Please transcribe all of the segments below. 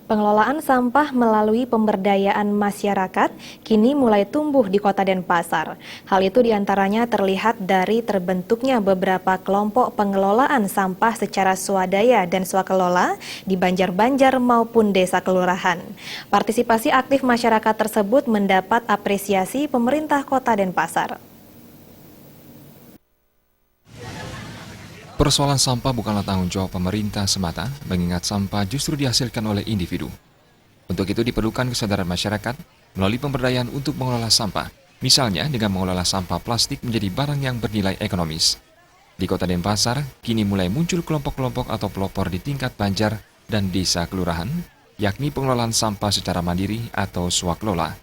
Pengelolaan sampah melalui pemberdayaan masyarakat kini mulai tumbuh di Kota Denpasar. Hal itu diantaranya terlihat dari terbentuknya beberapa kelompok pengelolaan sampah secara swadaya dan swakelola di Banjar-Banjar maupun desa kelurahan. Partisipasi aktif masyarakat tersebut mendapat apresiasi pemerintah Kota Denpasar. Persoalan sampah bukanlah tanggung jawab pemerintah semata, mengingat sampah justru dihasilkan oleh individu. Untuk itu diperlukan kesadaran masyarakat melalui pemberdayaan untuk mengelola sampah, misalnya dengan mengelola sampah plastik menjadi barang yang bernilai ekonomis. Di Kota Denpasar, kini mulai muncul kelompok-kelompok atau pelopor di tingkat banjar dan desa kelurahan, yakni pengelolaan sampah secara mandiri atau swaklola.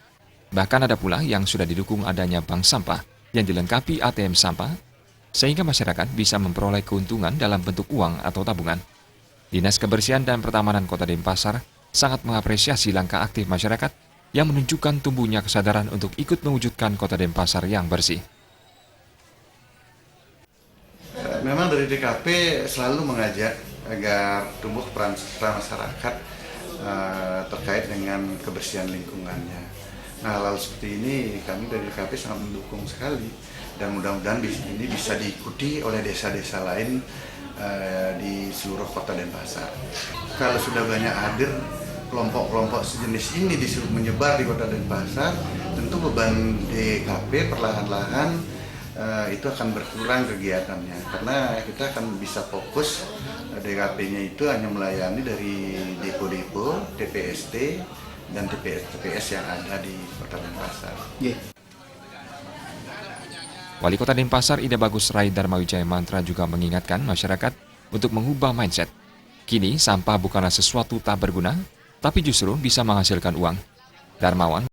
Bahkan ada pula yang sudah didukung adanya bank sampah yang dilengkapi ATM sampah, sehingga masyarakat bisa memperoleh keuntungan dalam bentuk uang atau tabungan. Dinas Kebersihan dan Pertamanan Kota Denpasar sangat mengapresiasi langkah aktif masyarakat yang menunjukkan tumbuhnya kesadaran untuk ikut mewujudkan Kota Denpasar yang bersih. Memang dari DKP selalu mengajak agar tumbuh peran masyarakat terkait dengan kebersihan lingkungannya. Nah, hal seperti ini kami dari DKP sangat mendukung sekali. Dan mudah-mudahan ini bisa diikuti oleh desa-desa lain di seluruh Kota Denpasar. Kalau sudah banyak hadir kelompok-kelompok sejenis ini menyebar di Kota Denpasar, tentu beban DKP perlahan-lahan itu akan berkurang kegiatannya. Karena kita akan bisa fokus DKP-nya itu hanya melayani dari depo-depo, TPST, dan TPS yang ada di Kota Denpasar. Wali Kota Denpasar Ida Bagus Rai Darmawijaya Mantra juga mengingatkan masyarakat untuk mengubah mindset. Kini sampah bukanlah sesuatu tak berguna, tapi justru bisa menghasilkan uang. Darmawan